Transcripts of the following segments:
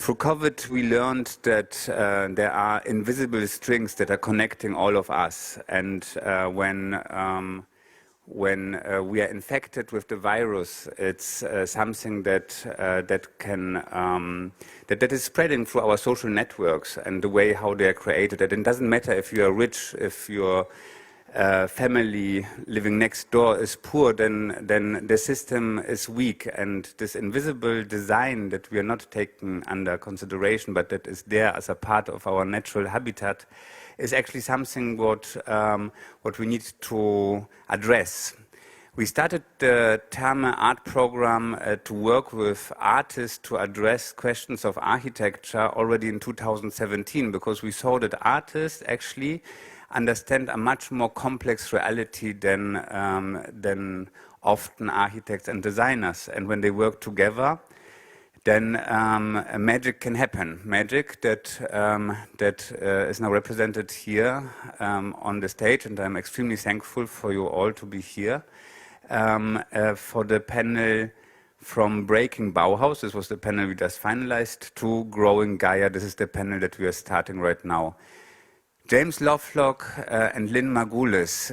Through COVID, we learned that there are invisible strings that are connecting all of us. And when we are infected with the virus, it's something that that is spreading through our social networks and the way how they are created. And it doesn't matter if you are rich, if your family living next door is poor, then the system is weak. And this invisible design that we are not taking under consideration, but that is there as a part of our natural habitat, is actually something what we need to address. We started the Terme Art program to work with artists to address questions of architecture already in 2017, because we saw that artists actually understand a much more complex reality than often architects and designers. And when they work together, then magic can happen. Magic that is now represented here on the stage, and I'm extremely thankful for you all to be here. For the panel from Breaking Bauhaus, this was the panel we just finalized, to Growing Gaia, this is the panel that we are starting right now. James Lovelock and Lynn Margulis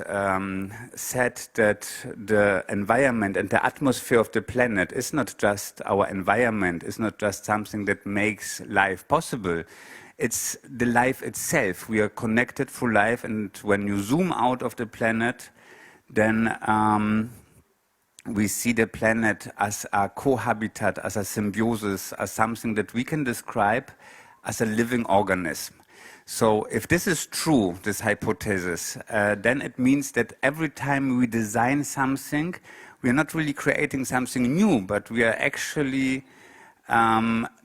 said that the environment and the atmosphere of the planet is not just our environment, it's not just something that makes life possible. It's the life itself. We are connected through life, and when you zoom out of the planet, then we see the planet as a cohabitat, as a symbiosis, as something that we can describe as a living organism. So if this is true, this hypothesis, then it means that every time we design something, we are not really creating something new, but we are actually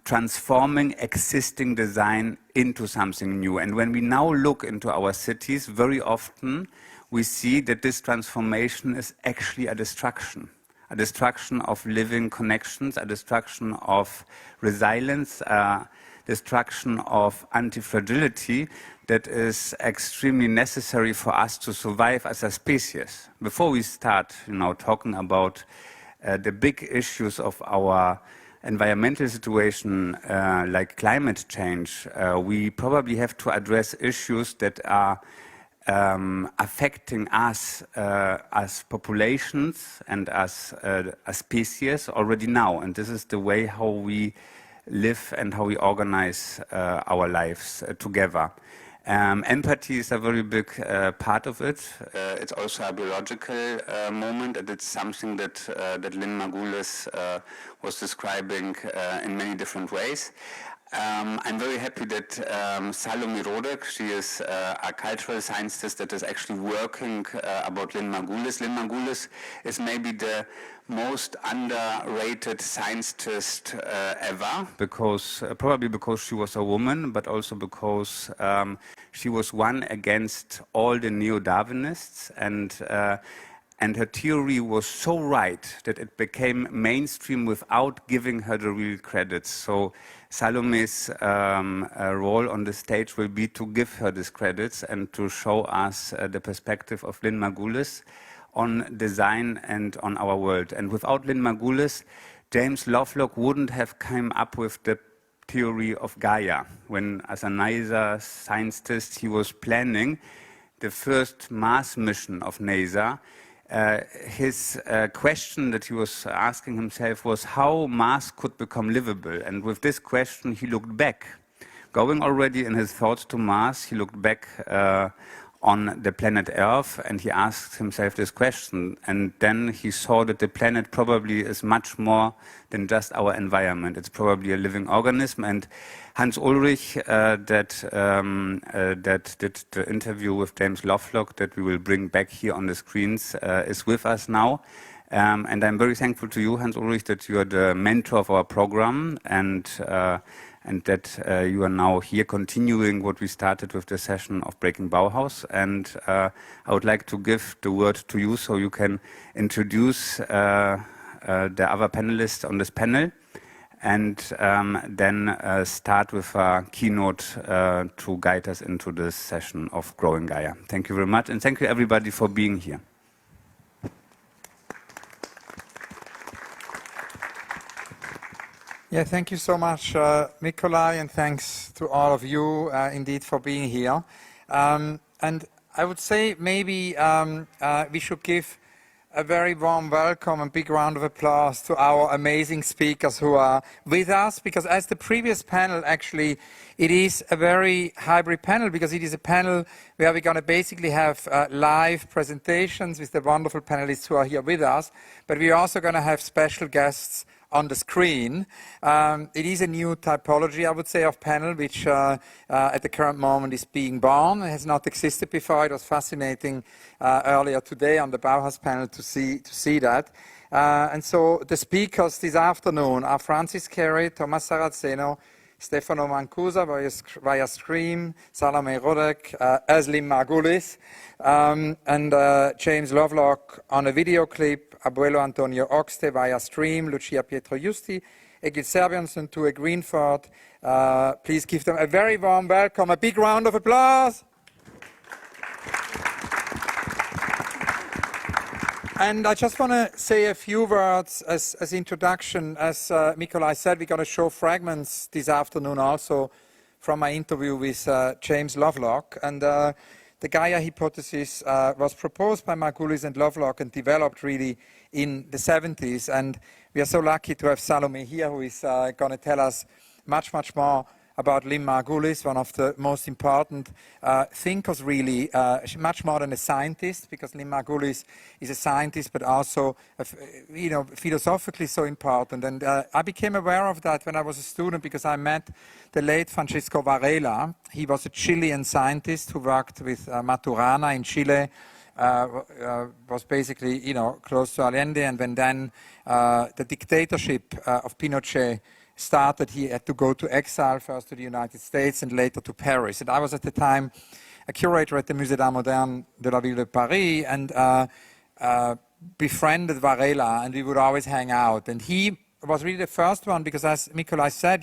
transforming existing design into something new. And when we now look into our cities, very often we see that this transformation is actually a destruction of living connections, a destruction of resilience, destruction of anti-fragility that is extremely necessary for us to survive as a species. Before we start, talking about the big issues of our environmental situation, like climate change, we probably have to address issues that are affecting us as populations and as a species already now. And this is the way how we live and how we organize our lives together. Empathy is a very big part of it. It's also a biological moment, and it's something that Lynn Margulis was describing in many different ways. I'm very happy that Salome Rodek, she is a cultural scientist that is actually working about Lynn Margulis. Lynn Margulis is maybe the most underrated scientist ever, probably because she was a woman, but also because she was one against all the neo-Darwinists, and her theory was so right that it became mainstream without giving her the real credits. So Salome's role on the stage will be to give her these credits and to show us the perspective of Lynn Margulis on design and on our world. And without Lynn Margulis, James Lovelock wouldn't have come up with the theory of Gaia. When, as a NASA scientist, he was planning the first Mars mission of NASA, his question that he was asking himself was how Mars could become livable. And with this question, he looked back. Going already in his thoughts to Mars, he looked back on the planet Earth, and he asked himself this question. And then he saw that the planet probably is much more than just our environment. It's probably a living organism. And Hans Ulrich, that did the interview with James Lovelock that we will bring back here on the screens, is with us now. And I'm very thankful to you, Hans Ulrich, that you are the mentor of our program, and that you are now here continuing what we started with the session of Breaking Bauhaus. And I would like to give the word to you so you can introduce the other panelists on this panel, and then start with a keynote to guide us into this session of Growing Gaia. Thank you very much, and thank you everybody for being here. Yeah, thank you so much, Nikolai, and thanks to all of you indeed for being here. And I would say maybe we should give a very warm welcome and big round of applause to our amazing speakers who are with us, because as the previous panel, actually, it is a very hybrid panel, because it is a panel where we're going to basically have live presentations with the wonderful panelists who are here with us, but we're also going to have special guests on the screen. It is a new typology, I would say, of panel, which at the current moment is being born. It has not existed before. It was fascinating earlier today on the Bauhaus panel to see that. And so the speakers this afternoon are Francis Carey, Thomas Saraceno, Stefano Mancusa via stream, Salome Rodek, as Lynn Margulis, and James Lovelock on a video clip, Abuelo Antonio Oxte via stream, Lucia Pietro Justi, Egil Serbianson, Tue Greenford. Please give them a very warm welcome, a big round of applause. And I just want to say a few words as introduction. As Nikolai said, we're going to show fragments this afternoon also from my interview with James Lovelock. And the Gaia Hypothesis was proposed by Margulis and Lovelock and developed really in the 70s. And we are so lucky to have Salome here, who is going to tell us much, much more about Lynn Margulis, one of the most important thinkers, really, much more than a scientist, because Lynn Margulis is a scientist, but also, philosophically so important. And I became aware of that when I was a student, because I met the late Francisco Varela. He was a Chilean scientist who worked with Maturana in Chile, was basically, close to Allende, and when then the dictatorship of Pinochet started, he had to go to exile, first to the United States and later to Paris. And I was at the time a curator at the Musée d'Art Moderne de la Ville de Paris, and befriended Varela, and we would always hang out. And he was really the first one, because as Nikolai said,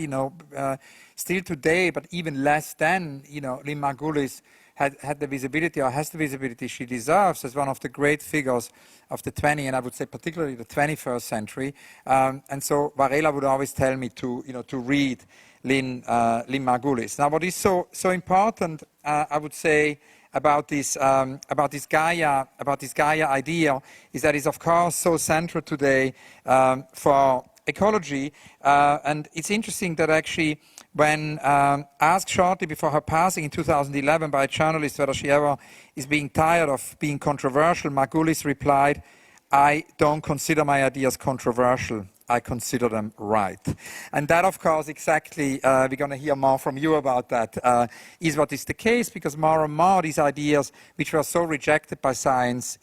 still today, but even less then, Lynn Margulis had the visibility, or has the visibility she deserves, as one of the great figures of the 20th, and I would say particularly the 21st century. And so Varela would always tell me to read Lynn Margulis. Now, what is so important, I would say, about this Gaia idea is that it's of course so central today for ecology, and it's interesting that actually, when asked shortly before her passing in 2011 by a journalist whether she ever is being tired of being controversial, Margulis replied, "I don't consider my ideas controversial. I consider them right." And that, of course, exactly, we're going to hear more from you about that, is what is the case, because more and more these ideas, which were so rejected by science,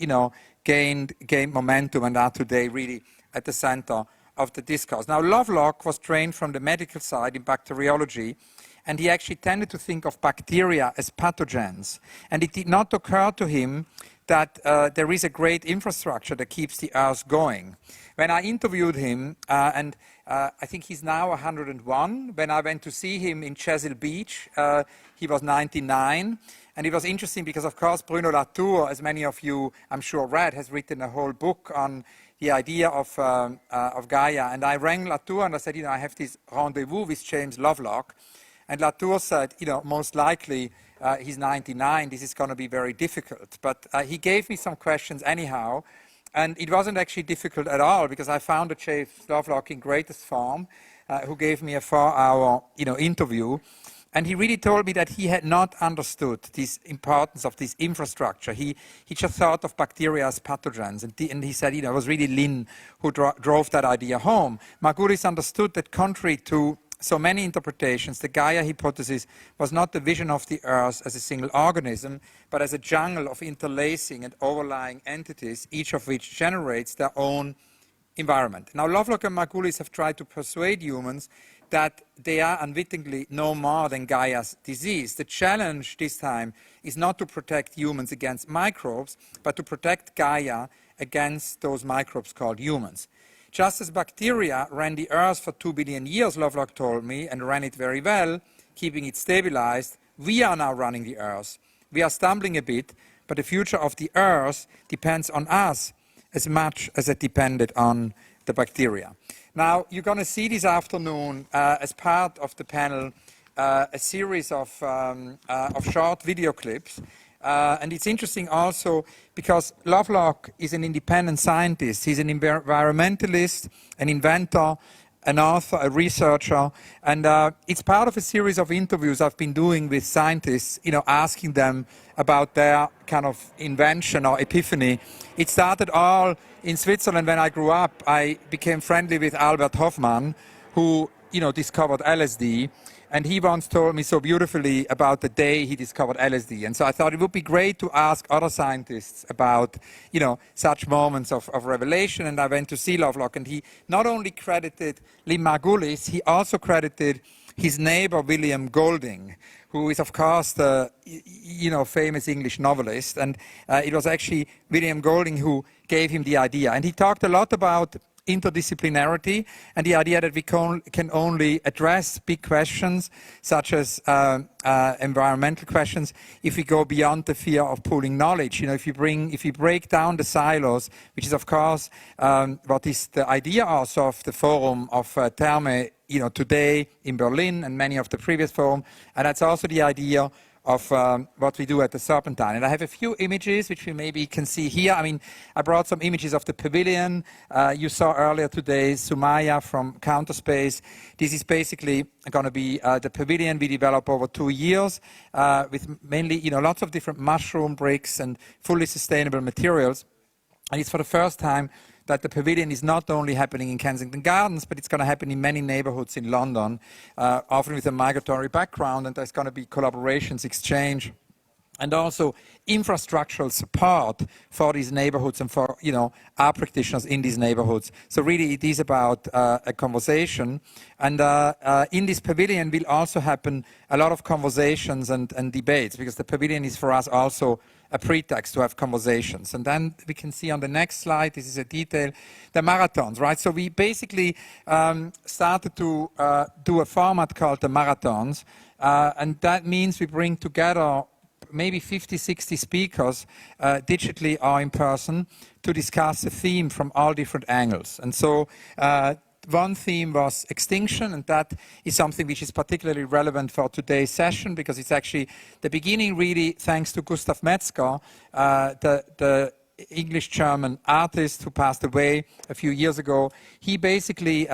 gained momentum and are today really at the center of the discourse. Now, Lovelock was trained from the medical side in bacteriology, and he actually tended to think of bacteria as pathogens. And it did not occur to him that there is a great infrastructure that keeps the earth going. When I interviewed him, and I think he's now 101, when I went to see him in Chesil Beach, he was 99. And it was interesting because, of course, Bruno Latour, as many of you, I'm sure, read, has written a whole book on the idea of Gaia. And I rang Latour and I said, I have this rendezvous with James Lovelock. And Latour said, most likely he's 99, this is going to be very difficult. But he gave me some questions anyhow. And it wasn't actually difficult at all, because I found a James Lovelock in greatest form, who gave me a 4-hour interview. And he really told me that he had not understood this importance of this infrastructure. He just thought of bacteria as pathogens. And he said, it was really Lynn who drove that idea home. Margulis understood that, contrary to so many interpretations, the Gaia hypothesis was not the vision of the Earth as a single organism, but as a jungle of interlacing and overlying entities, each of which generates their own environment. Now, Lovelock and Margulis have tried to persuade humans that they are unwittingly no more than Gaia's disease. The challenge this time is not to protect humans against microbes, but to protect Gaia against those microbes called humans. Just as bacteria ran the Earth for 2 billion years, Lovelock told me, and ran it very well, keeping it stabilized, we are now running the Earth. We are stumbling a bit, but the future of the Earth depends on us as much as it depended on the bacteria. Now, you're going to see this afternoon, as part of the panel, a series of short video clips. And it's interesting also because Lovelock is an independent scientist. He's an environmentalist, an inventor, an author, a researcher, and it's part of a series of interviews I've been doing with scientists, asking them about their kind of invention or epiphany. It started all in Switzerland when I grew up. I became friendly with Albert Hofmann, who, discovered LSD. And he once told me so beautifully about the day he discovered LSD. And so I thought it would be great to ask other scientists about, such moments of revelation. And I went to see Lovelock, and he not only credited Lynn Margulis, he also credited his neighbor, William Golding, who is, of course, the, famous English novelist. And it was actually William Golding who gave him the idea. And he talked a lot about interdisciplinarity and the idea that we can only address big questions such as environmental questions if we go beyond the fear of pooling knowledge. If you break down the silos, which is of course what is the idea also of the forum of Terme, today in Berlin and many of the previous forum, and that's also the idea of what we do at the Serpentine. And I have a few images which we maybe can see here. I brought some images of the pavilion. You saw earlier today Sumaya from Counterspace. This is basically going to be the pavilion we develop over 2 years with mainly, lots of different mushroom bricks and fully sustainable materials. And it's for the first time that the pavilion is not only happening in Kensington Gardens, but it's going to happen in many neighborhoods in London, often with a migratory background, and there's going to be collaborations, exchange, and also infrastructural support for these neighborhoods and for, our practitioners in these neighborhoods. So really it is about a conversation. And in this pavilion will also happen a lot of conversations and debates, because the pavilion is for us also a pretext to have conversations. And then we can see on the next slide, this is a detail, the marathons, right? So we basically started to do a format called the marathons, and that means we bring together maybe 50, 60 speakers, digitally or in person, to discuss a theme from all different angles. And so one theme was extinction, and that is something which is particularly relevant for today's session, because it's actually the beginning, really, thanks to Gustav Metzger, the English-German artist who passed away a few years ago. He basically,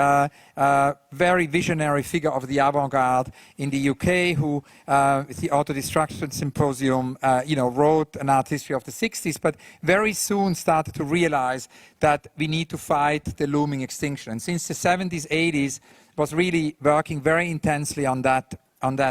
very visionary figure of the avant-garde in the UK, who, with the Auto-Destruction Symposium, wrote an art history of the 60s, but very soon started to realize that we need to fight the looming extinction. And since the 70s, 80s, was really working very intensely on that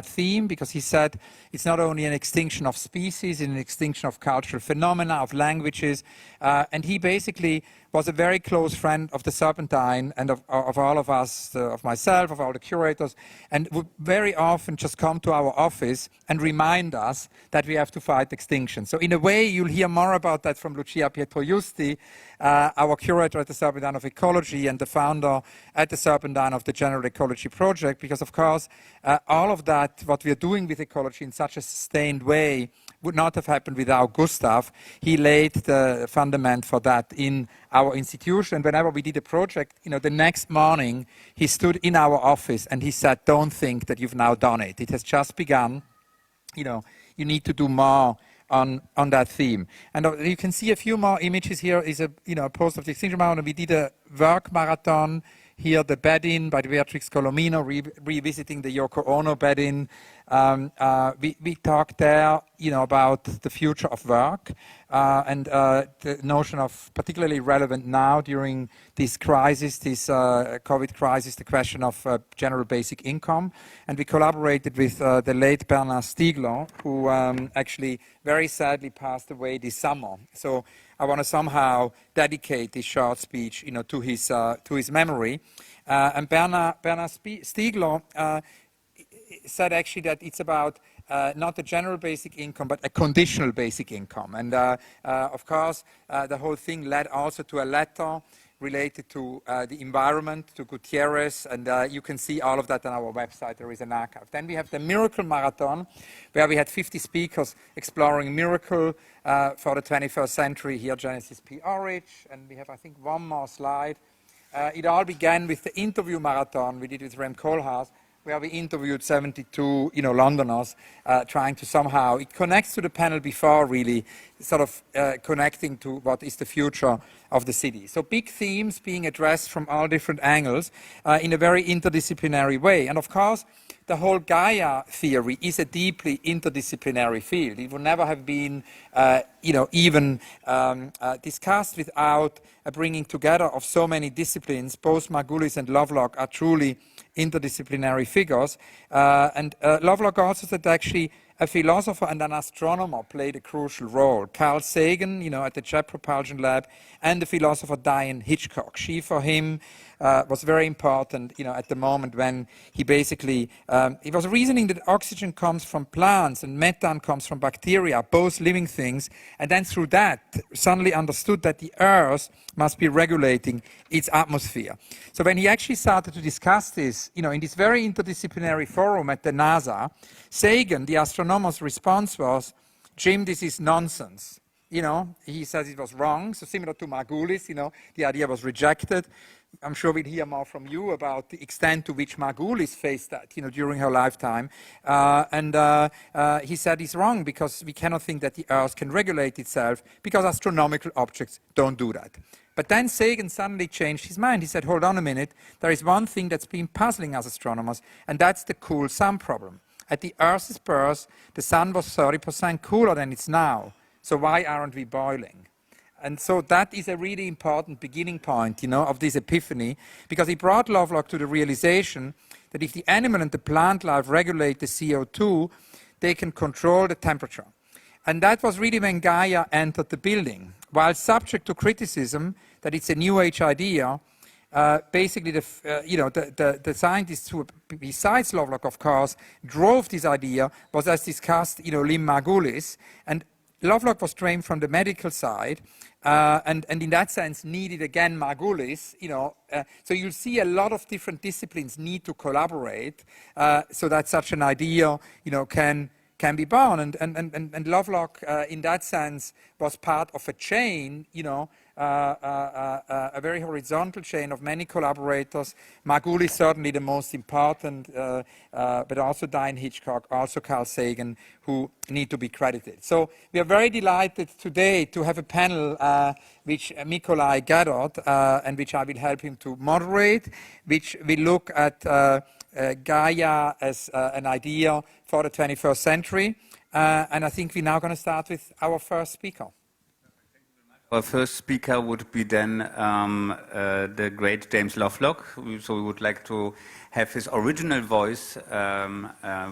theme, because he said it's not only an extinction of species, it's an extinction of cultural phenomena, of languages, and he basically was a very close friend of the Serpentine and of all of us, of myself, of all the curators, and would very often just come to our office and remind us that we have to fight extinction. So in a way, you'll hear more about that from Lucia Pietrojusti, our curator at the Serpentine of Ecology and the founder at the Serpentine of the General Ecology Project, because of course, all of that, what we are doing with ecology in such a sustained way, would not have happened without Gustav. He laid the fundament for that in our institution. Whenever we did a project, the next morning, he stood in our office and he said, "Don't think that you've now done it. It has just begun. You need to do more on that theme." And you can see a few more images. Here is a post of the Extinction Marathon. We did a work marathon. Here, the bed-in by Beatrix Colomino, revisiting the Yoko Ono bed-in. We talked there, about the future of work and the notion of, particularly relevant now during this crisis, this COVID crisis, the question of general basic income. And we collaborated with the late Bernard Stiegler, who actually very sadly passed away this summer. So I want to somehow dedicate this short speech, to his memory. And Bernard Stiegler said actually that it's about not a general basic income, but a conditional basic income. And of course, the whole thing led also to a letter related to the environment, to Gutierrez, and you can see all of that on our website. There is an archive. Then we have the Miracle Marathon, where we had 50 speakers exploring miracle for the 21st century. Here, Genesis P. Orridge, and we have, I think, one more slide. it all began with the interview marathon we did with Rem Koolhaas, where we interviewed 72, Londoners, trying to somehow, it connects to the panel before really, sort of connecting to what is the future of the city. So big themes being addressed from all different angles in a very interdisciplinary way. And of course, the whole Gaia theory is a deeply interdisciplinary field. It would never have been, even discussed without a bringing together of so many disciplines. Both Margulis and Lovelock are truly interdisciplinary figures. And Lovelock also said actually a philosopher and an astronomer played a crucial role. Carl Sagan, at the Jet Propulsion Lab, and the philosopher Diane Hitchcock. She, for him, was very important, at the moment when he basically, he was reasoning that oxygen comes from plants and methane comes from bacteria, both living things, and then through that suddenly understood that the Earth must be regulating its atmosphere. So when he actually started to discuss this, in this very interdisciplinary forum at the NASA, Sagan, the astronomer's response was, Jim, this is nonsense. He says it was wrong, so similar to Margulis, the idea was rejected. I'm sure we'll hear more from you about the extent to which Margulis faced that, during her lifetime. And he said it's wrong because we cannot think that the Earth can regulate itself because astronomical objects don't do that. But then Sagan suddenly changed his mind. He said, hold on a minute, there is one thing that's been puzzling us astronomers, and that's the cool sun problem. At the Earth's birth, the sun was 30% cooler than it's now. So why aren't we boiling? And so that is a really important beginning point, of this epiphany, because he brought Lovelock to the realization that if the animal and the plant life regulate the CO2, they can control the temperature. And that was really when Gaia entered the building. While subject to criticism that it's a new age idea, basically the scientists who, besides Lovelock, of course, drove this idea was, as discussed, Lynn Margulis. And Lovelock was trained from the medical side, and in that sense needed again Margulis, so you'll see a lot of different disciplines need to collaborate so that such an idea, can be born. And Lovelock, in that sense, was part of a chain, a very horizontal chain of many collaborators. Margulis certainly the most important, but also Diane Hitchcock, also Carl Sagan, who need to be credited. So we are very delighted today to have a panel which Mikolai gathered and which I will help him to moderate, which will look at Gaia as an idea for the 21st century. And I think we're now going to start with our first speaker. Our first speaker would be then the great James Lovelock. So we would like to have his original voice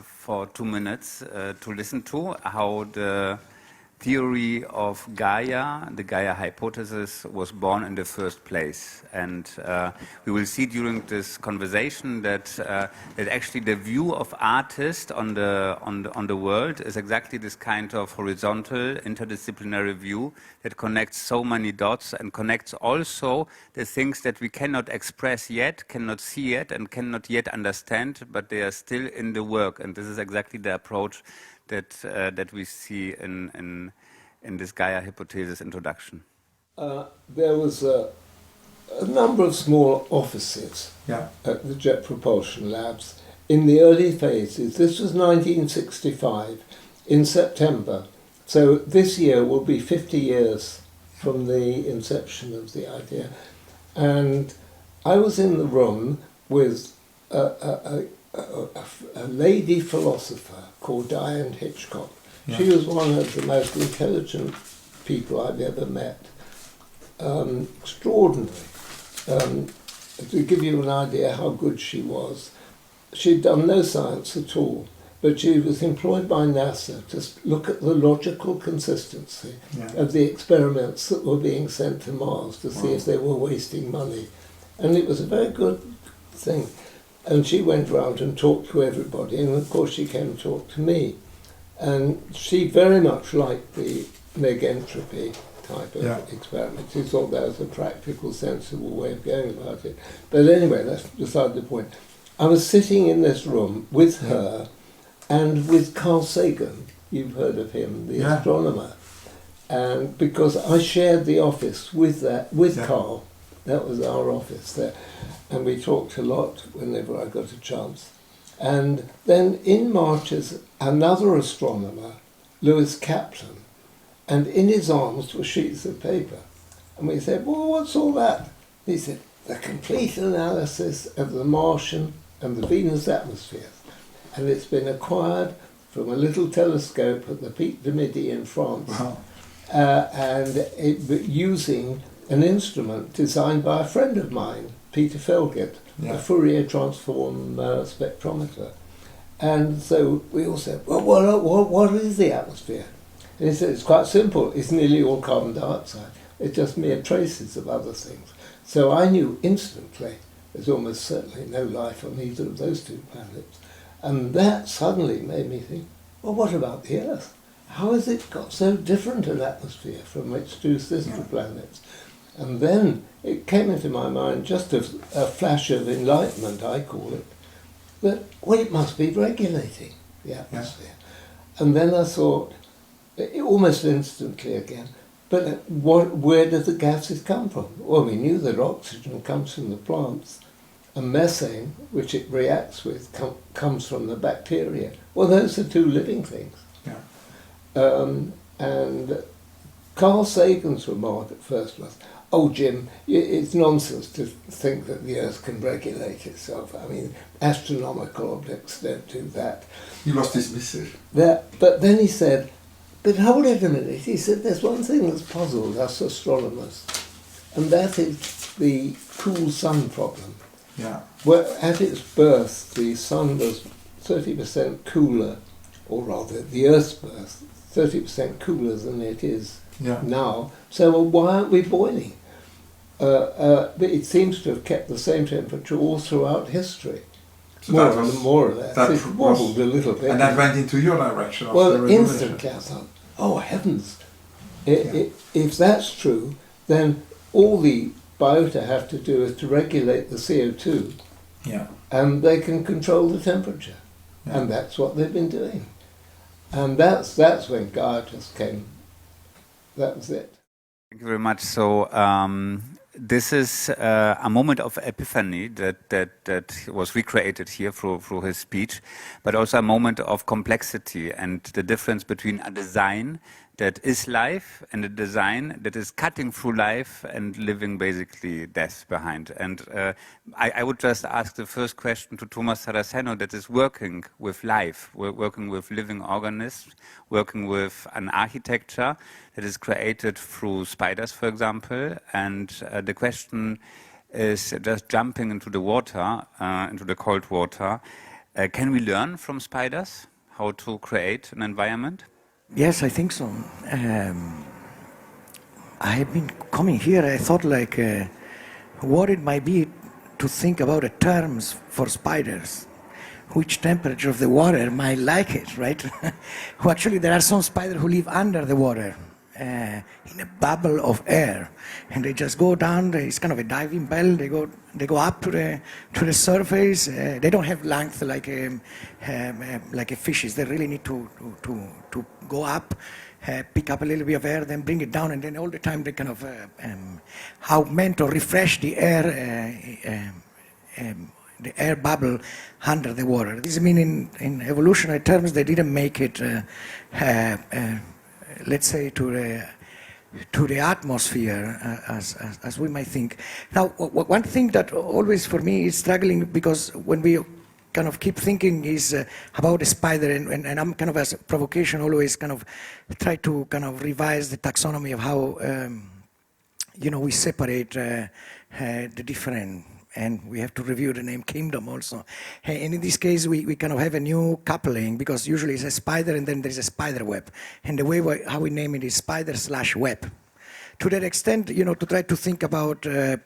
for 2 minutes to listen to how the theory of Gaia, the Gaia Hypothesis, was born in the first place. And we will see during this conversation that actually the view of artists on the world is exactly this kind of horizontal, interdisciplinary view that connects so many dots and connects also the things that we cannot express yet, cannot see yet, and cannot yet understand, but they are still in the work. And this is exactly the approach that we see in this Gaia Hypothesis introduction. There was a number of small offices at the Jet Propulsion Labs in the early phases. This was 1965 in September. So this year will be 50 years from the inception of the idea. And I was in the room with a lady philosopher called Diane Hitchcock. Yeah. She was one of the most intelligent people I've ever met. Extraordinary. To give you an idea how good she was, she'd done no science at all, but she was employed by NASA to look at the logical consistency of the experiments that were being sent to Mars to see if they were wasting money. And it was a very good thing. And she went around and talked to everybody, and of course she came and talked to me. And she very much liked the negentropy type of experiment. She thought that was a practical, sensible way of going about it. But anyway, that's beside the point. I was sitting in this room with her and with Carl Sagan. You've heard of him, the astronomer. And because I shared the office with Carl, That was our office there. And we talked a lot whenever I got a chance. And then in marches another astronomer, Lewis Kaplan, and in his arms were sheets of paper. And we said, well, what's all that? He said, the complete analysis of the Martian and the Venus atmosphere. And it's been acquired from a little telescope at the Pic de Midi in France. Wow. Using an instrument designed by a friend of mine, Peter Felget, a Fourier transform spectrometer. And so we all said, well, what is the atmosphere? And he said, it's quite simple. It's nearly all carbon dioxide. It's just mere traces of other things. So I knew instantly there's almost certainly no life on either of those two planets. And that suddenly made me think, well, what about the Earth? How has it got so different an atmosphere from its two sister planets? And then it came into my mind, just a flash of enlightenment, I call it, that, well, it must be regulating the atmosphere. And then I thought, almost instantly again, but where do the gases come from? Well, we knew that oxygen comes from the plants, and methane, which it reacts with, comes from the bacteria. Well, those are two living things. And Carl Sagan's remark at first was, oh, Jim, it's nonsense to think that the Earth can regulate itself. I mean, astronomical objects don't do that. He was dismissive. But then he said, but hold it a minute. He said, there's one thing that's puzzled us astronomers, and that is the cool sun problem. Yeah. Well, at its birth, the sun was 30% cooler, or rather, the Earth's birth, 30% cooler than it is now. So why aren't we boiling? But it seems to have kept the same temperature all throughout history. So more or less. It wobbled a little bit. And that went into your direction. Well, instantly I thought, oh heavens, if that's true, then all the biota have to do is to regulate the CO2, and they can control the temperature, and that's what they've been doing. And that's when Gaia just came. That was it. Thank you very much. So this is a moment of epiphany that was recreated here through his speech, but also a moment of complexity and the difference between a design that is life and a design that is cutting through life and living basically death behind. And I would just ask the first question to Thomas Saraceno, that is working with life, working with living organisms, working with an architecture that is created through spiders, for example. And the question is just jumping into the water, into the cold water. Can we learn from spiders how to create an environment? Yes, I think so. I have been coming here, I thought like what it might be to think about the terms for spiders. Which temperature of the water might like it, right? Well, actually, there are some spiders who live under the water in a bubble of air, and they just go down. It's kind of a diving bell. They go up to the surface. They don't have length like a fishes. They really need to go up, pick up a little bit of air, then bring it down, and then all the time they kind of augment or refresh the air bubble under the water. This means in evolutionary terms they didn't make it, let's say, to the atmosphere as we might think. Now, one thing that always for me is struggling, because when we kind of keep thinking is about the spider, and I'm kind of, as a provocation, always kind of try to kind of revise the taxonomy of how we separate the different. And we have to review the name kingdom also. And in this case, we kind of have a new coupling, because usually it's a spider and then there's a spider web. And the way how we name it is spider/web. To that extent, to try to think about, the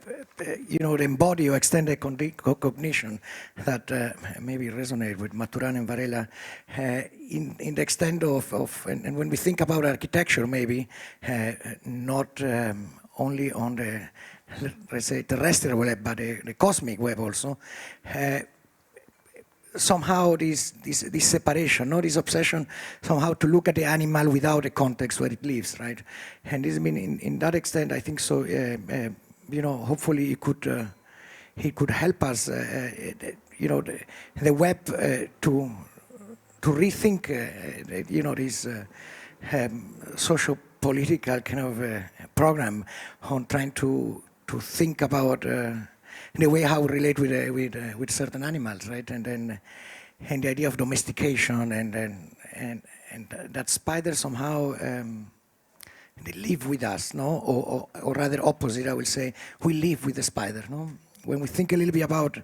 embody or extended cognition that maybe resonate with Maturana and Varela in the extent of and when we think about architecture, maybe not only on the, let's say, terrestrial web, but the cosmic web also. Somehow this separation, this obsession, somehow to look at the animal without the context where it lives, right? And this, I mean, in that extent, I think so. hopefully he could help us, the web to rethink, this socio-political kind of program on trying to think about the way how we relate with certain animals, right? And the idea of domestication and that spiders somehow they live with us, no? Or rather opposite, I will say, we live with the spider, no? When we think a little bit about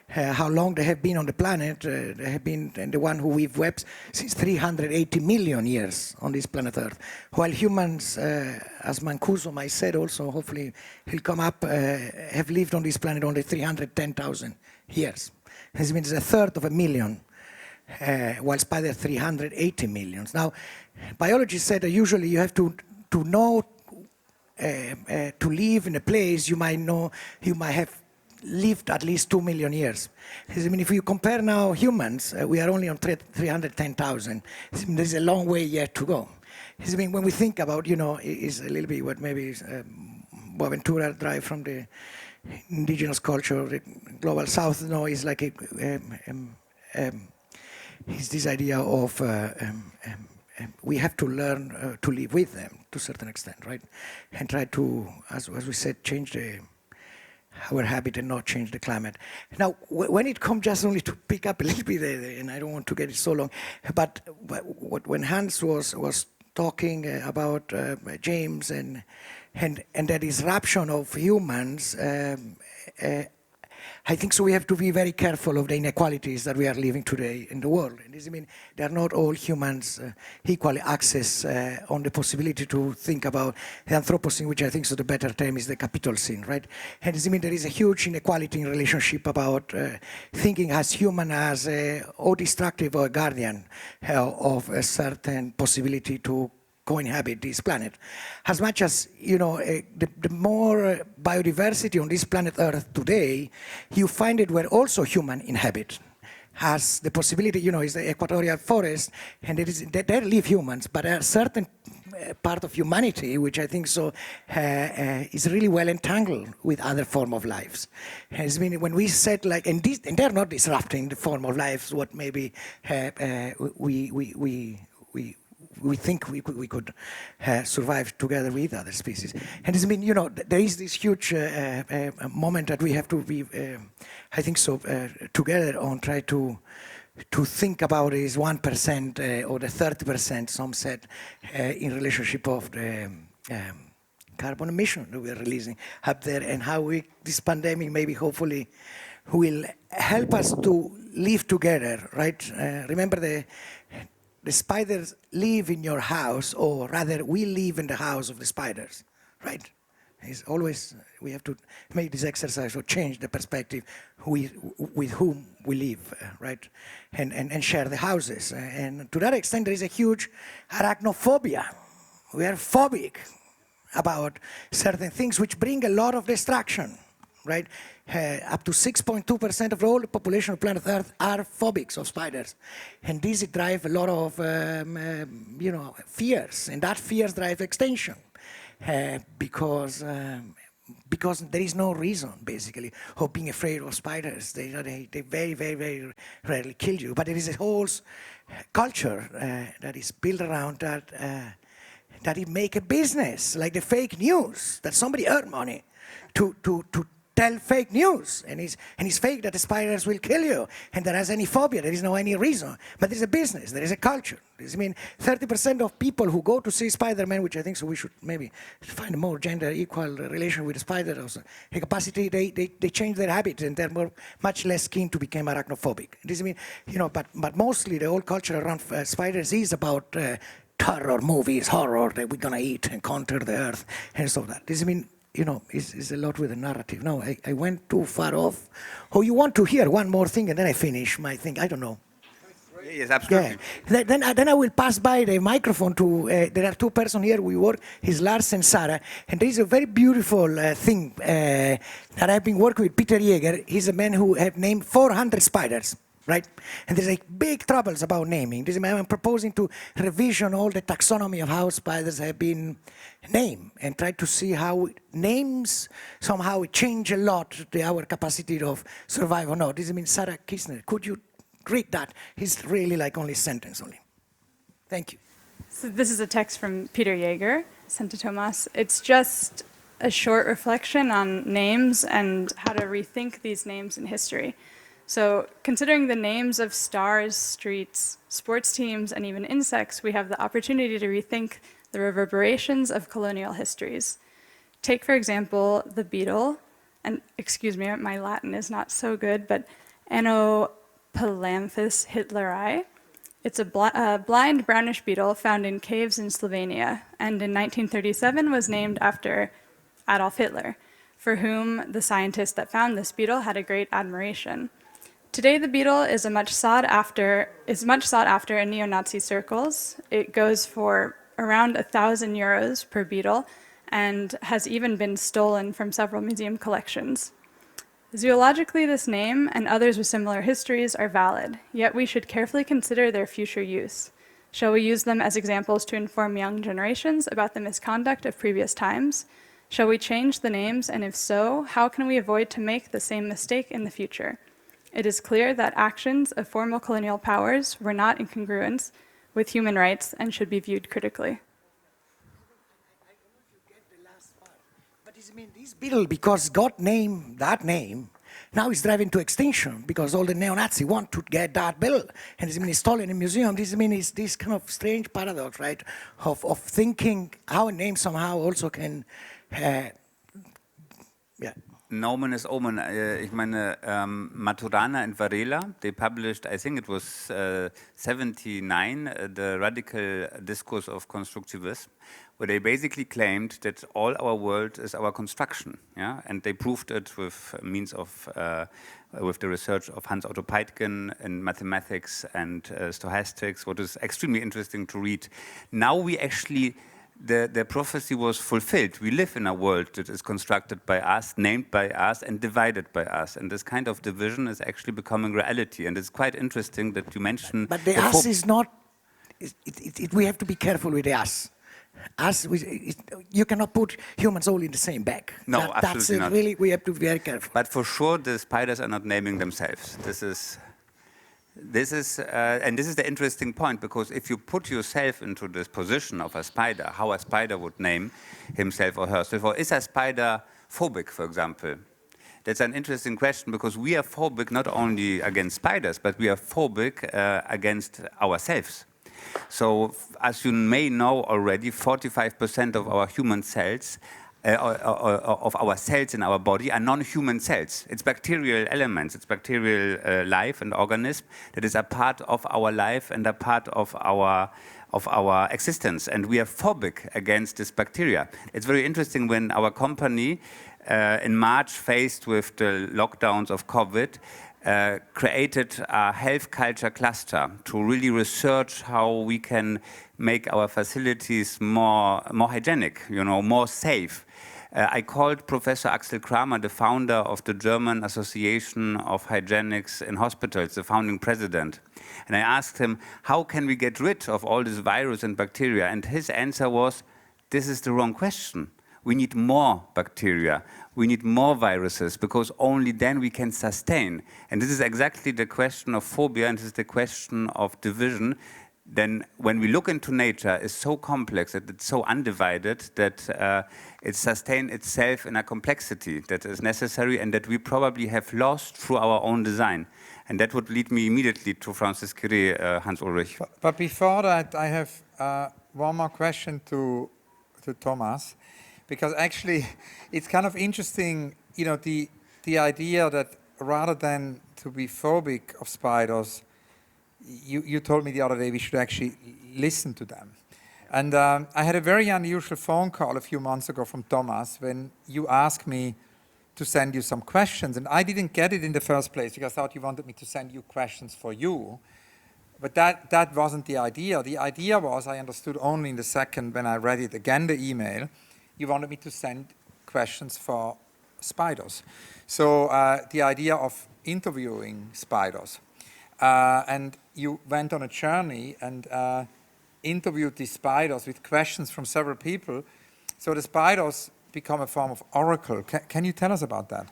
how long they have been on the planet, they have been the one who weave webs since 380 million years on this planet Earth. While humans, as Mancuso might said also, hopefully he'll come up, have lived on this planet only 310,000 years. This means a third of a million, while spiders 380 million. Now, biology said that usually you have to know, to live in a place, you might have lived at least 2 million years. I mean, if you compare now humans, we are only on 310,000. There's a long way yet to go. I mean, when we think about, is a little bit what maybe Boaventura derived from the indigenous culture, the global south, is like is this idea of we have to learn to live with them to a certain extent, right? And try to, as we said, change our habit and not change the climate. Now, when it comes just only to pick up a little bit, and I don't want to get it so long, but when Hans was talking about James and the disruption of humans, I think so we have to be very careful of the inequalities that we are living today in the world. And this, I mean, they are not all humans equally access on the possibility to think about the Anthropocene, which I think so the better term is the capital scene, right? And this, I mean, there is a huge inequality in relationship about thinking as human as or destructive or guardian of a certain possibility to co-inhabit this planet. As much as, the more biodiversity on this planet Earth today, you find it where also human inhabit. Has the possibility, is the equatorial forest, and there live humans, but there are certain part of humanity which I think so is really well entangled with other form of lives. I mean, when we said like, and they're not disrupting the form of lives, what maybe we think we could survive together with other species. And I mean, there is this huge moment that we have to be, I think so, together on try to think about is 1% or the 30%, some said, in relationship of the carbon emission that we are releasing up there, and how this pandemic maybe hopefully will help us to live together, right? Remember the spiders live in your house, or rather we live in the house of the spiders, right? It's always, we have to make this exercise or change the perspective with whom we live, right? And share the houses. And to that extent, there is a huge arachnophobia. We are phobic about certain things which bring a lot of distraction, right? Up to 6.2% of the whole population of planet Earth are phobics of spiders. And this drives a lot of, fears. And that fears drive extinction. Because there is no reason, basically, of being afraid of spiders. They very, very, very rarely kill you. But there is a whole culture that is built around that it make a business, like the fake news, that somebody earn money to tell fake news, and it's fake that the spiders will kill you, and there is any phobia, there is no any reason. But there's a business, there is a culture. I mean, 30% of people who go to see Spider-Man, which I think so we should maybe find a more gender equal relation with the spider, also, the capacity, they change their habit, and they're much less keen to become arachnophobic. This, I mean, but mostly the whole culture around spiders is about terror movies, horror, that we're gonna eat and conquer the earth, and so that. This, I mean, is a lot with the narrative. No, I went too far off. Oh, you want to hear one more thing and then I finish my thing? I don't know. Yes, absolutely. Yeah. Then I will pass by the microphone to, there are two persons here, we work, he's Lars and Sarah, and there is a very beautiful thing that I've been working with Peter Jäger. He's a man who have named 400 spiders. right? And there's like big troubles about naming. I'm proposing to revision all the taxonomy of how spiders have been named and try to see how names somehow change a lot our capacity of survive or not. Sarah Kirchner, could you read that? It's really like only a sentence only. Thank you. So this is a text from Peter Jaeger, sent to Thomas. It's just a short reflection on names and how to rethink these names in history. So considering the names of stars, streets, sports teams, and even insects, we have the opportunity to rethink the reverberations of colonial histories. Take, for example, the beetle, and excuse me, my Latin is not so good, but Anopalanthus hitleri. It's a blind brownish beetle found in caves in Slovenia, and in 1937 was named after Adolf Hitler, for whom the scientist that found this beetle had a great admiration. Today, the beetle is much sought after in neo-Nazi circles. It goes for around €1,000 per beetle and has even been stolen from several museum collections. Zoologically, this name and others with similar histories are valid, yet we should carefully consider their future use. Shall we use them as examples to inform young generations about the misconduct of previous times? Shall we change the names, and if so, how can we avoid to make the same mistake in the future? It is clear that actions of former colonial powers were not in congruence with human rights and should be viewed critically. But this beetle, because God named that name, now is driving to extinction because all the neo-Nazis want to get that beetle. And it's stolen in a museum. Is this kind of strange paradox, right, of thinking how a name somehow also can... Nomen is omen. Ich meine, Maturana and Varela, they published, I think it was 79, the radical discourse of Constructivism, where they basically claimed that all our world is our construction, yeah, and they proved it with means of with the research of Hans Otto Peitgen in mathematics and stochastics, what is extremely interesting to read. Now we actually. The prophecy was fulfilled. We live in a world that is constructed by us, named by us, and divided by us. And this kind of division is actually becoming reality. And it's quite interesting that you mentioned... But the us is not... we have to be careful with the us. You cannot put humans all in the same bag. No, absolutely not. Really, we have to be very careful. But for sure, the spiders are not naming themselves. This is the interesting point, because if you put yourself into this position of a spider, how a spider would name himself or herself, or is a spider phobic, for example? That's an interesting question, because we are phobic not only against spiders, but we are phobic against ourselves. So, as you may know already, 45% of our human cells of our cells in our body are non-human cells. It's bacterial elements, it's bacterial life and organism that is a part of our life and a part of our existence. And we are phobic against this bacteria. It's very interesting when our company in March, faced with the lockdowns of COVID, created a health culture cluster to really research how we can make our facilities more hygienic, more safe. I called Professor Axel Kramer, the founder of the German Association of Hygienics in Hospitals, the founding president. And I asked him, how can we get rid of all this virus and bacteria? And his answer was, this is the wrong question. We need more bacteria. We need more viruses, because only then we can sustain. And this is exactly the question of phobia, and this is the question of division. Then when we look into nature, it's so complex, that it's so undivided, that it sustains itself in a complexity that is necessary and that we probably have lost through our own design. And that would lead me immediately to Francis Kiré, Hans Ulrich. But before that, I have one more question to Thomas, because actually it's kind of interesting, the idea that rather than to be phobic of spiders, you told me the other day we should actually listen to them. And I had a very unusual phone call a few months ago from Thomas when you asked me to send you some questions. And I didn't get it in the first place because I thought you wanted me to send you questions for you. But that wasn't the idea. The idea was, I understood only in the second when I read it again, the email, you wanted me to send questions for spiders. So the idea of interviewing spiders. and you went on a journey and interviewed these spiders with questions from several people. So the spiders become a form of oracle. Can you tell us about that?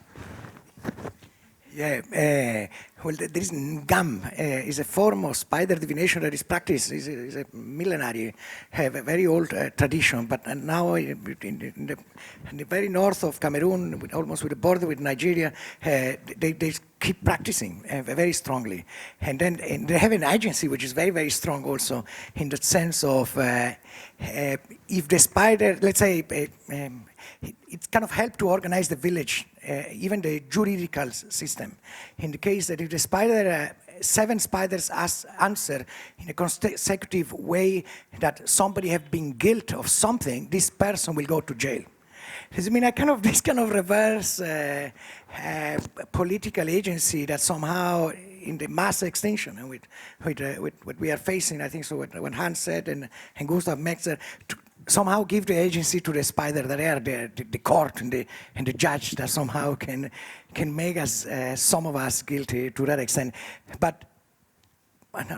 Yeah, well, there is Ngam, is a form of spider divination that is practiced, is a millenary, have a very old tradition, but now in the very north of Cameroon, almost with the border with Nigeria, they keep practicing very strongly. And then they have an agency which is very, very strong also in the sense of if the spider, let's say, it kind of helped to organize the village, even the juridical system. In the case that if the spider, 7 spiders answer in a consecutive way that somebody have been guilty of something, this person will go to jail. I mean, this kind of reverse political agency that somehow in the mass extinction and with what we are facing, I think so when Hans said and Gustav Mexer, somehow give the agency to the spider that are the court and the judge that somehow can make us, some of us, guilty to that extent. But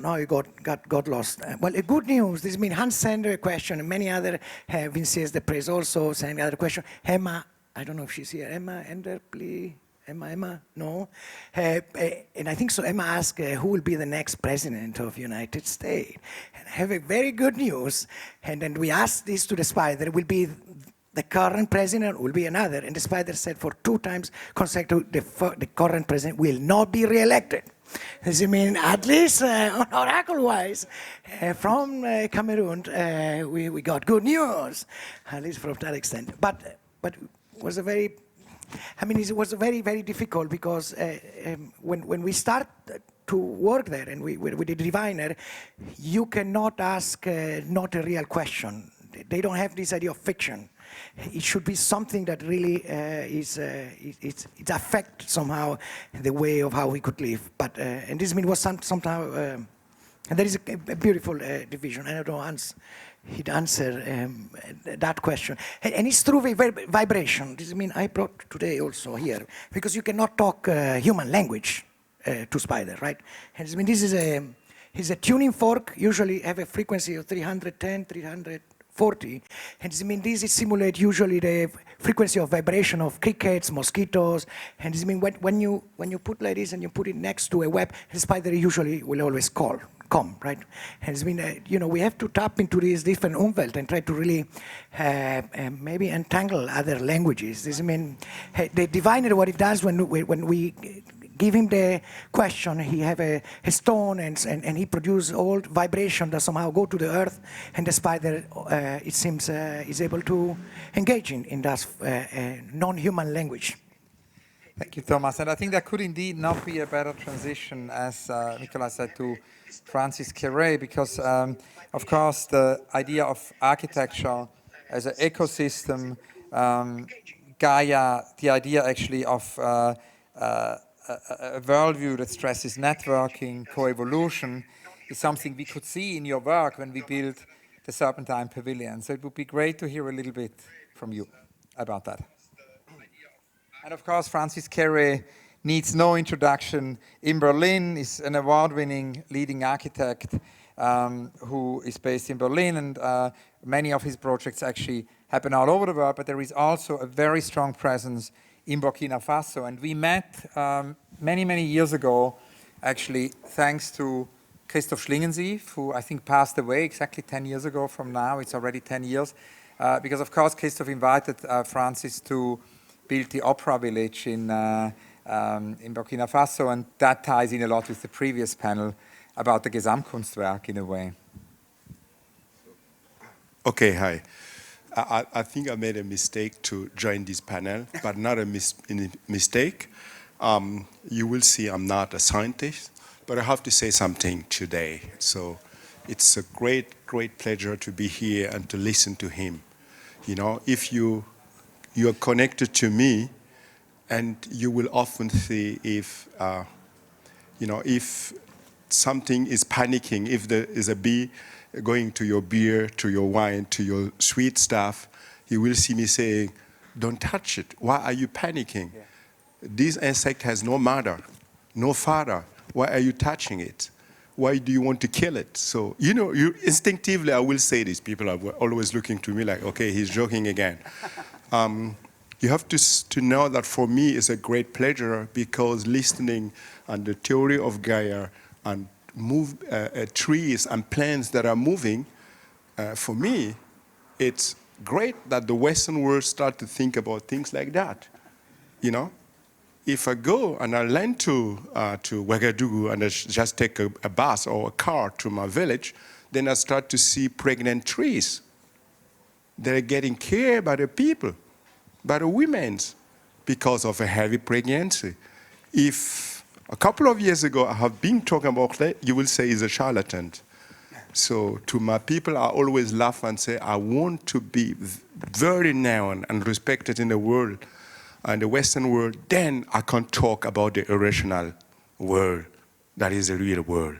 now you got lost. Well, good news. This means Hans sent a question, and many other Vinciers de Prez also sent another question. Emma, I don't know if she's here. Emma Enderpley. Emma, no. And I think so. Emma asked who will be the next president of the United States. And I have a very good news. And then we asked this to the spider. Will be the current president, will be another. And the spider said for 2 times consecutive, the current president will not be reelected. Does it mean at least oracle-wise from Cameroon we got good news, at least from that extent. But it was a very, it was very, very difficult because when we start to work there and with the diviner, you cannot ask not a real question. They don't have this idea of fiction. It should be something that really it affects somehow the way of how we could live. But and this was somehow, and there is a beautiful division. I don't know, Hans, he'd answer that question. And it's through vibration. This I brought today also here because you cannot talk human language to spider, right? And this is a tuning fork. Usually have a frequency of 310, 340, and this simulates usually the frequency of vibration of crickets, mosquitoes, and when you put like this and you put it next to a web, the spider usually will always come, right? And we have to tap into this different umwelt and try to really maybe entangle other languages. The diviner, what it does when we give him the question, he have a stone and he produce all vibration that somehow go to the earth, and the spider, it seems, is able to engage in that non-human language. Thank you, Thomas. And I think that could indeed not be a better transition, as Nicola said, to Francis Quéré, because, of course, the idea of architecture as an ecosystem, Gaia, the idea actually of a worldview that stresses networking, co-evolution, is something we could see in your work when we built the Serpentine Pavilion. So it would be great to hear a little bit from you about that. And of course, Francis Quéré needs no introduction. In Berlin, is an award-winning leading architect who is based in Berlin, and many of his projects actually happen all over the world, but there is also a very strong presence in Burkina Faso. And we met many, many years ago, actually, thanks to Christoph Schlingensief, who I think passed away exactly 10 years ago from now. It's already 10 years. Because, of course, Christoph invited Francis to build the opera village in Burkina Faso, and that ties in a lot with the previous panel about the Gesamtkunstwerk in a way. Okay, hi. I think I made a mistake to join this panel, but not a mistake. You will see I'm not a scientist, but I have to say something today. So it's a great, great pleasure to be here and to listen to him. If you are connected to me, and you will often see if something is panicking, if there is a bee going to your beer, to your wine, to your sweet stuff, you will see me saying, don't touch it. Why are you panicking? Yeah. This insect has no mother, no father, Why are you touching it? Why do you want to kill it? So, you instinctively, I will say this. People are always looking to me like, okay, he's joking again. You have to know that for me it's a great pleasure, because listening and the theory of Gaia and trees and plants that are moving, for me, it's great that the Western world start to think about things like that. If I go and I land to Ouagadougou and I just take a bus or a car to my village, then I start to see pregnant trees. They're getting cared by the people, by the women, because of a heavy pregnancy. If a couple of years ago I have been talking about that, you will say he's a charlatan. So to my people, I always laugh and say, I want to be very known and respected in the world, and the Western world, then I can talk about the irrational world that is the real world,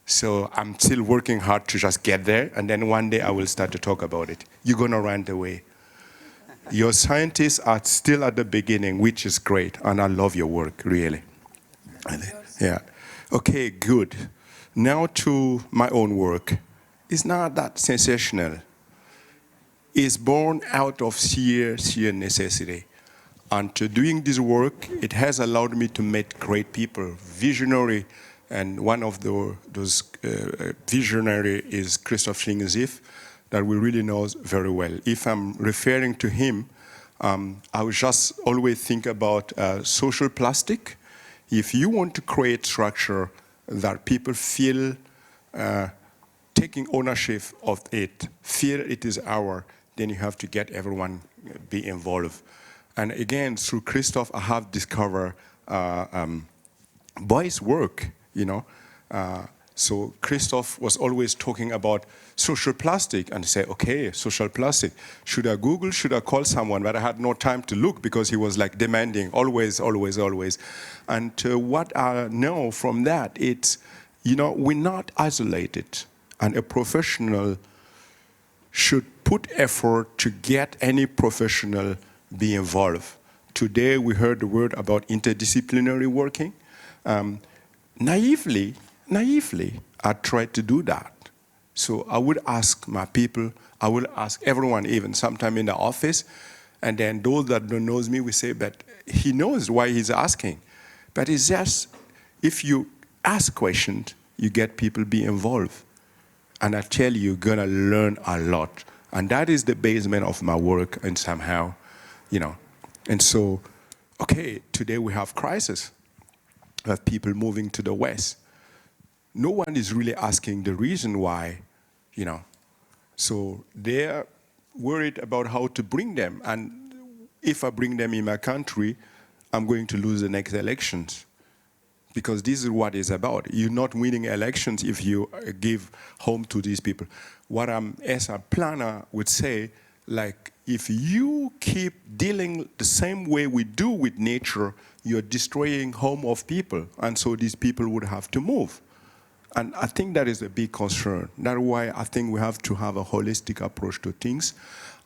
So I'm still working hard to just get there, and then one day I will start to talk about it. You're going to run away. Your scientists are still at the beginning, which is great, and I love your work, really. Yeah. Okay, good. Now to my own work. It's not that sensational. It's born out of sheer necessity. And to doing this work, it has allowed me to meet great people, visionary, and one of those visionary is Christoph Schlingensief, that we really know very well. If I'm referring to him, I would just always think about social plastic. If you want to create structure that people feel taking ownership of it, feel it is ours, then you have to get everyone be involved. And again, through Christoph, I have discovered boys' work, So Christoph was always talking about social plastic, and say, okay, social plastic. Should I Google? Should I call someone? But I had no time to look, because he was like demanding, always. And what I know from that, it's, we're not isolated, and a professional should put effort to get any professional be involved. Today we heard the word about interdisciplinary working. Naively, I tried to do that. So I would ask my people, I would ask everyone, even sometime in the office, and then those that don't know me, we say, but he knows why he's asking. But it's just, if you ask questions, you get people be involved. And I tell you, you're gonna learn a lot. And that is the basement of my work, and somehow, And so, okay, today we have crisis. We have people moving to the West. No one is really asking the reason why, So they're worried about how to bring them. And if I bring them in my country, I'm going to lose the next elections. Because this is what it's about. You're not winning elections if you give home to these people. What I'm, as a planner, would say, like, if you keep dealing the same way we do with nature, you're destroying home of people. And so these people would have to move. And I think that is a big concern. That's why I think we have to have a holistic approach to things.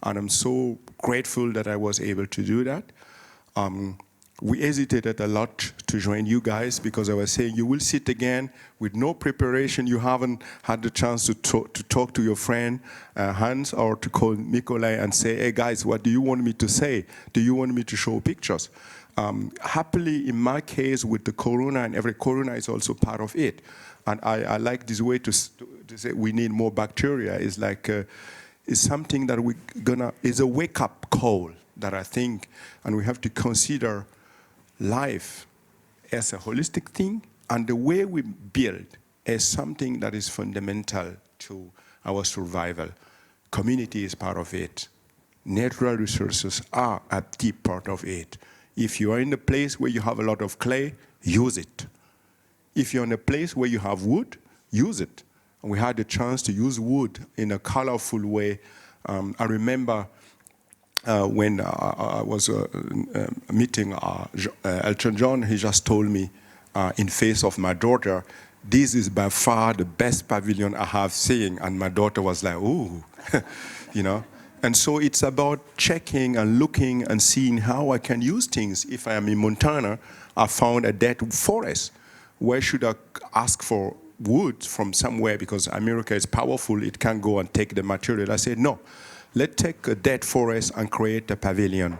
And I'm so grateful that I was able to do that. We hesitated a lot to join you guys, because I was saying you will sit again with no preparation. You haven't had the chance to talk to your friend Hans, or to call Nikolai and say, hey guys, what do you want me to say? Do you want me to show pictures? Happily, in my case, with the corona, and every corona is also part of it. And I like this way to say we need more bacteria. It's like, it's something that is a wake-up call that I think, and we have to consider life as a holistic thing, and the way we build as something that is fundamental to our survival. Community is part of it. Natural resources are a deep part of it. If you are in a place where you have a lot of clay, use it. If you're in a place where you have wood, use it. And we had the chance to use wood in a colorful way. I remember when I was meeting Elton John, he just told me, in face of my daughter, this is by far the best pavilion I have seen. And my daughter was like, ooh, And so it's about checking and looking and seeing how I can use things. If I am in Montana, I found a dead forest. Where should I ask for wood from somewhere? Because America is powerful, it can go and take the material. I said, no, let's take a dead forest and create a pavilion.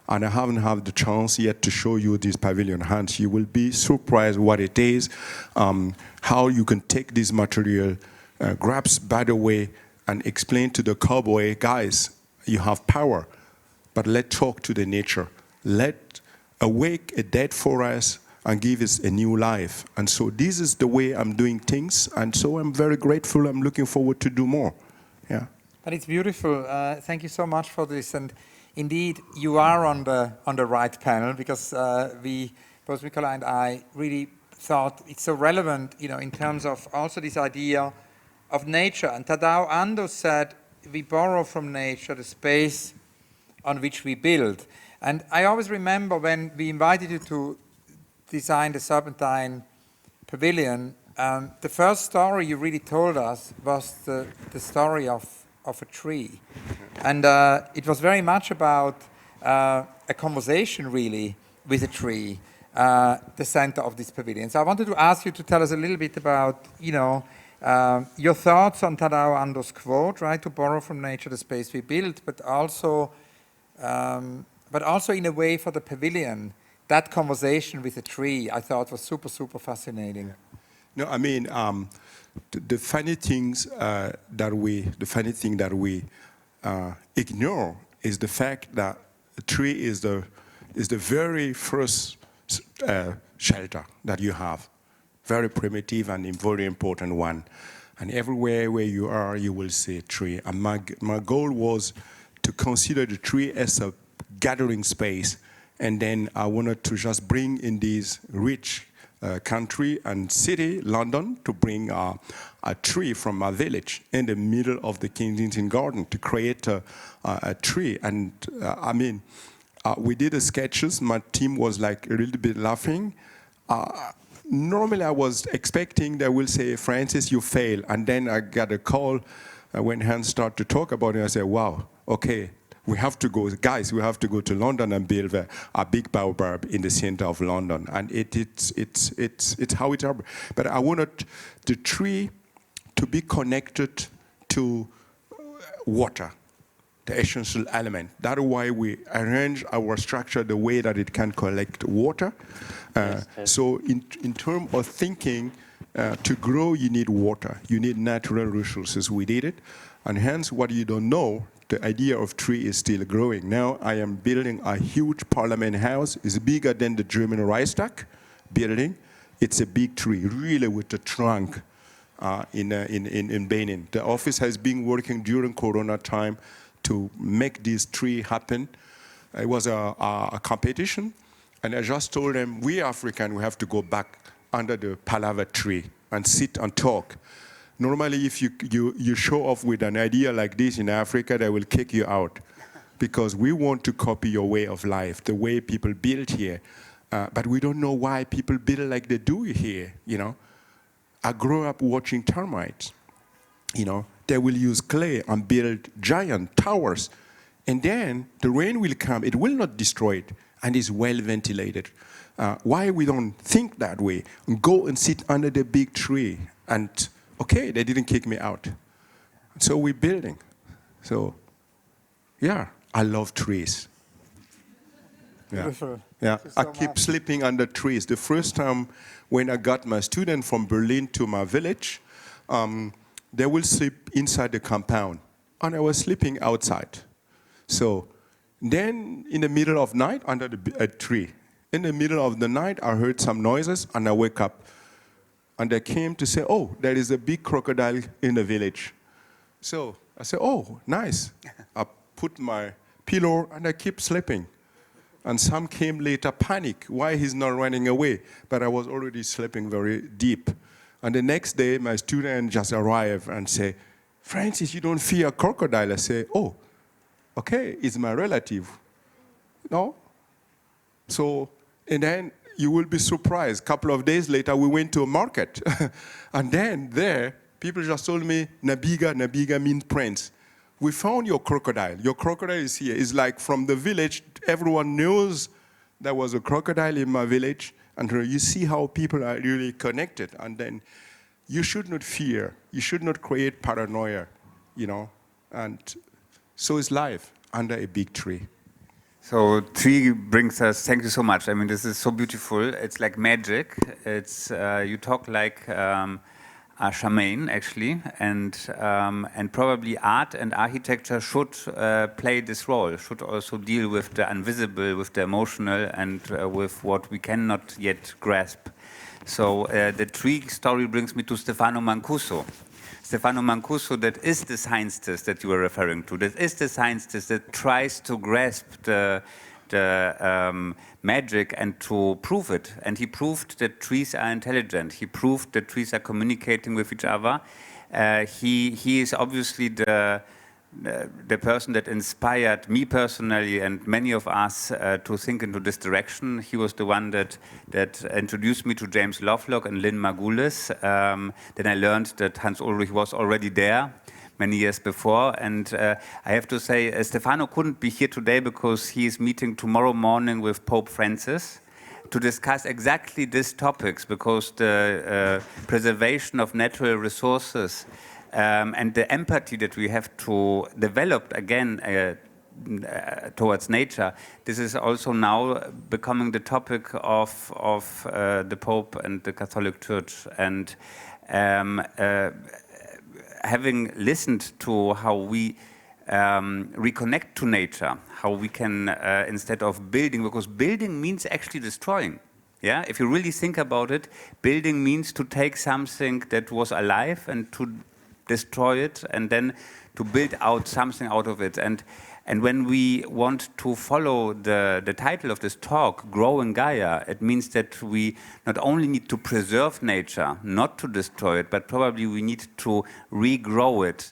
And I haven't had the chance yet to show you this pavilion. Hence, you will be surprised what it is, how you can take this material, grabs by the way, and explain to the cowboy, guys, you have power, but let's talk to the nature. Let awake a dead forest and give it a new life. And so this is the way I'm doing things, and so I'm very grateful. I'm looking forward to do more. Yeah. But it's beautiful. Thank you so much for this. And indeed, you are on the right panel, because both Nicola and I, really thought it's so relevant, in terms of also this idea of nature. And Tadao Ando said, we borrow from nature the space on which we build. And I always remember when we invited you to design the Serpentine Pavilion, the first story you really told us was the story of a tree. And it was very much about a conversation, really, with a tree, the center of this pavilion. So I wanted to ask you to tell us a little bit about, your thoughts on Tadao Ando's quote, right? To borrow from nature the space we build, but also in a way for the pavilion. That conversation with a tree, I thought, was super, super fascinating. No, I mean, the funny things that we ignore is the fact that a tree is the very first shelter that you have. Very primitive and a very important one. And everywhere where you are, you will see a tree. And my goal was to consider the tree as a gathering space. And then I wanted to just bring in this rich country and city, London, to bring a tree from my village in the middle of the Kensington Garden to create a tree. And we did the sketches. My team was like a little bit laughing. Normally, I was expecting they will say, Francis, you fail. And then I got a call when Hans started to talk about it. I said, wow, okay, we have to go, guys, we have to go to London and build a big baobab in the center of London. And it's how it happened. But I wanted the tree to be connected to water, the essential element. That's why we arrange our structure the way that it can collect water. So in terms of thinking, to grow, you need water. You need natural resources. We did it. And hence, what you don't know, the idea of tree is still growing. Now I am building a huge parliament house. It's bigger than the German Reichstag building. It's a big tree, really with the trunk in Benin. The office has been working during Corona time to make this tree happen. It was a competition. And I just told them, we African, we have to go back under the palava tree and sit and talk. Normally, if you show off with an idea like this in Africa, they will kick you out because we want to copy your way of life, the way people build here. But we don't know why people build like they do here, I grew up watching termites. They will use clay and build giant towers. And then the rain will come, it will not destroy it, and it's well ventilated. Why we don't think that way? Go and sit under the big tree and okay, they didn't kick me out. So we're building. So, yeah, I love trees. Yeah, Beautiful. yeah. I keep sleeping under trees. The first time when I got my student from Berlin to my village, they will sleep inside the compound, and I was sleeping outside. So then in the middle of night, under a tree, in the middle of the night, I heard some noises, and I wake up. And they came to say, oh, there is a big crocodile in the village. So I said, oh, nice. I put my pillow and I keep sleeping. And some came later, panic, why he's not running away. But I was already sleeping very deep. And the next day, my student just arrived and said, Francis, you don't fear a crocodile? I say, oh, okay, it's my relative. No? So, and then you will be surprised. A couple of days later, we went to a market. And then there, people just told me, Nabiga means prince. We found your crocodile. Your crocodile is here. It's like from the village, everyone knows there was a crocodile in my village. And you see how people are really connected. And then you should not fear. You should not create paranoia, you know. And so is life under a big tree. So tree brings us, thank you so much. I mean, this is so beautiful. It's like magic. It's, you talk like a shaman, actually, and probably art and architecture should play this role, should also deal with the invisible, with the emotional, and with what we cannot yet grasp. So the tree story brings me to Stefano Mancuso. Stefano Mancuso, that is the scientist that you were referring to. That is the scientist that tries to grasp the magic and to prove it. And he proved that trees are intelligent. He proved that trees are communicating with each other. He is obviously the person that inspired me personally and many of us to think into this direction. He was the one that introduced me to James Lovelock and Lynn Margulis. Then I learned that Hans Ulrich was already there many years before. And I have to say, Stefano couldn't be here today because he is meeting tomorrow morning with Pope Francis to discuss exactly these topics, because the preservation of natural resources and the empathy that we have to develop again towards nature, this is also now becoming the topic of the Pope and the Catholic Church. And having listened to how we reconnect to nature, how we can, instead of building, because building means actually destroying. Yeah, if you really think about it, building means to take something that was alive and to destroy it, and then to build out something out of it. And when we want to follow the title of this talk, Growing Gaia, it means that we not only need to preserve nature, not to destroy it, but probably we need to regrow it